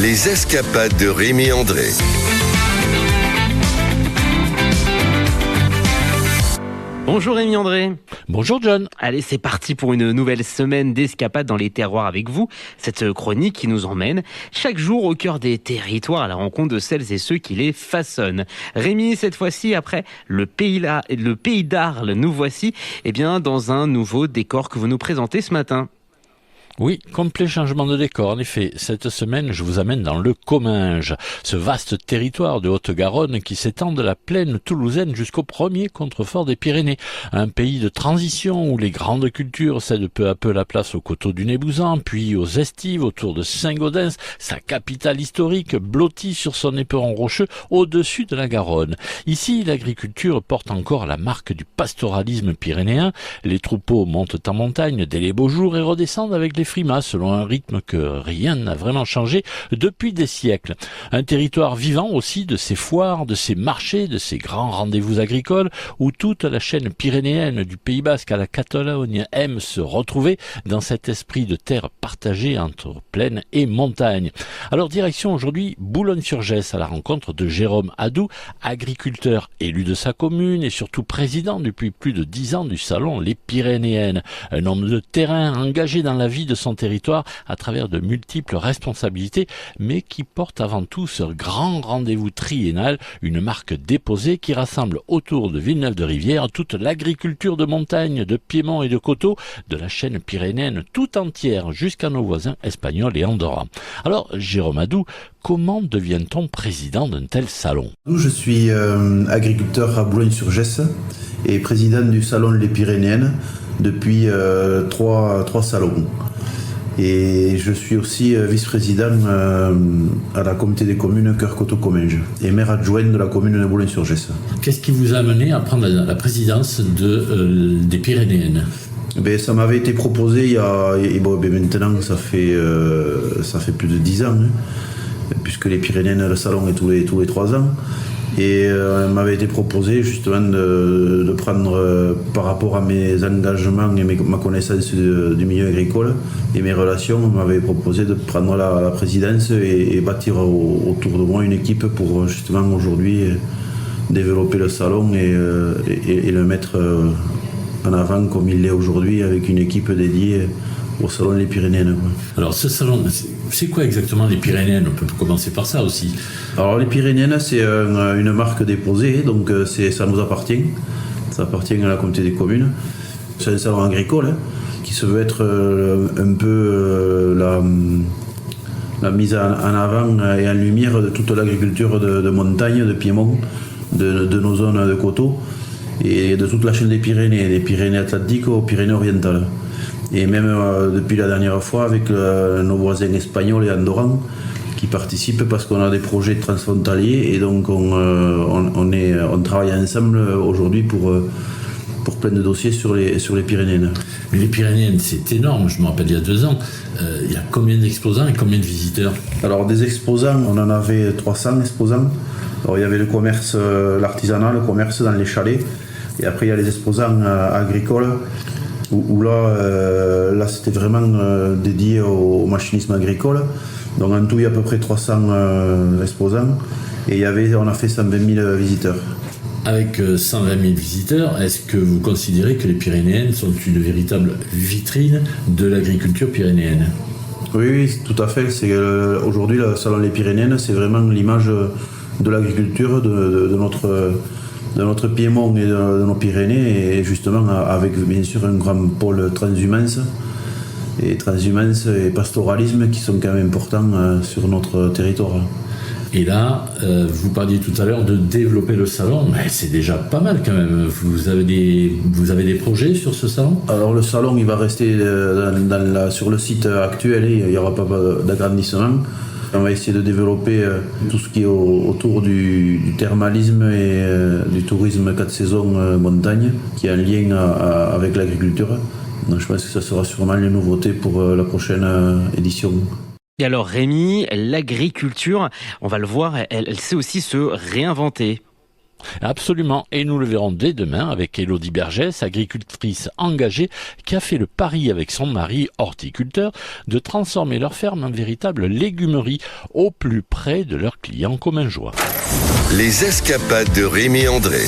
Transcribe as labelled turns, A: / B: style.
A: Les escapades de Rémi André.
B: Bonjour Rémi André.
C: Bonjour John.
B: Allez, c'est parti pour une nouvelle semaine d'escapades dans les terroirs avec vous. Cette chronique qui nous emmène chaque jour au cœur des territoires à la rencontre de celles et ceux qui les façonnent. Rémi, cette fois-ci, après le pays d'Arles, nous voici dans un nouveau décor que vous nous présentez ce matin.
C: Oui, complet changement de décor. En effet, cette semaine, je vous amène dans le Comminges, ce vaste territoire de Haute-Garonne qui s'étend de la plaine toulousaine jusqu'au premier contrefort des Pyrénées. Un pays de transition où les grandes cultures cèdent peu à peu la place aux coteaux du Nébouzan, puis aux estives autour de Saint-Gaudens, sa capitale historique blottie sur son éperon rocheux au-dessus de la Garonne. Ici, l'agriculture porte encore la marque du pastoralisme pyrénéen. Les troupeaux montent en montagne dès les beaux jours et redescendent avec les frimas selon un rythme que rien n'a vraiment changé depuis des siècles. Un territoire vivant aussi de ses foires, de ses marchés, de ses grands rendez-vous agricoles où toute la chaîne pyrénéenne du Pays Basque à la Catalogne aime se retrouver dans cet esprit de terre partagée entre plaine et montagne. Alors direction aujourd'hui Boulogne-sur-Gesse à la rencontre de Jérôme Hadou, agriculteur élu de sa commune et surtout président depuis plus de 10 ans du salon Les Pyrénéennes. Un homme de terrain engagé dans la vie de son territoire à travers de multiples responsabilités, mais qui porte avant tout ce grand rendez-vous triennal, une marque déposée qui rassemble autour de Villeneuve-de-Rivière toute l'agriculture de montagne, de piémont et de coteaux, de la chaîne pyrénéenne tout entière jusqu'à nos voisins espagnols et andorrans. Alors, Jérôme Hadou, comment devient-on président d'un tel salon ?
D: Je suis agriculteur à Boulogne-sur-Gesse et président du salon Les Pyrénéennes depuis trois salons. Et je suis aussi vice-président à la communauté des communes Cœur-Coteaux-Comminges et maire adjoint de la commune de Boulogne-sur-Gesse.
C: Qu'est-ce qui vous a amené à prendre la présidence des Pyrénéennes ?
D: Ça m'avait été proposé maintenant ça fait plus de 10 ans, puisque les Pyrénéennes, le salon est tous les 3 ans. Et m'avait été proposé justement de prendre, par rapport à mes engagements et ma connaissance du milieu agricole et mes relations, on m'avait proposé de prendre la présidence et bâtir autour de moi une équipe pour justement aujourd'hui développer le salon et le mettre en avant comme il l'est aujourd'hui avec une équipe dédiée au salon Les Pyrénéennes.
C: Alors ce salon, c'est quoi exactement les Pyrénéennes ? On peut commencer par ça aussi.
D: Alors les Pyrénéennes, c'est une marque déposée, donc ça nous appartient. Ça appartient à la communauté des communes. C'est un salon agricole qui se veut être un peu la mise en avant et en lumière de toute l'agriculture de montagne, de piémont, de nos zones de coteaux et de toute la chaîne des Pyrénées Atlantiques aux Pyrénées orientales. Et même depuis la dernière fois avec nos voisins espagnols et andorrans qui participent parce qu'on a des projets transfrontaliers et donc on travaille ensemble aujourd'hui pour plein de dossiers sur les Pyrénéennes.
C: Mais les Pyrénéennes, c'est énorme, je me rappelle il y a 2 ans. Il y a combien d'exposants et combien de visiteurs ?
D: Alors des exposants, on en avait 300 exposants. Alors il y avait le commerce, l'artisanat, le commerce dans les chalets. Et après il y a les exposants agricoles. Où là c'était vraiment dédié au machinisme agricole. Donc en tout, il y a à peu près 300 exposants et on a fait 120 000 visiteurs.
C: Avec 120 000 visiteurs, est-ce que vous considérez que les Pyrénéennes sont une véritable vitrine de l'agriculture pyrénéenne ?
D: Oui, tout à fait. Aujourd'hui, le salon Les Pyrénéennes, c'est vraiment l'image de l'agriculture de notre piémont et de nos Pyrénées, et justement avec bien sûr un grand pôle transhumance et pastoralisme qui sont quand même importants sur notre territoire.
C: Et là, vous parliez tout à l'heure de développer le salon, mais c'est déjà pas mal quand même. Vous avez des projets sur ce salon ?
D: Alors le salon, il va rester sur le site actuel, il n'y aura pas d'agrandissement. On va essayer de développer tout ce qui est autour du thermalisme et du tourisme 4 saisons montagne, qui est en lien avec l'agriculture. Donc je pense que ça sera sûrement une nouveauté pour la prochaine édition.
B: Et alors Rémi, l'agriculture, on va le voir, elle sait aussi se réinventer.
C: Absolument, et nous le verrons dès demain avec Élodie Bergès, agricultrice engagée, qui a fait le pari avec son mari, horticulteur, de transformer leur ferme en véritable légumerie au plus près de leurs clients commingeois.
A: Les escapades de Rémi André.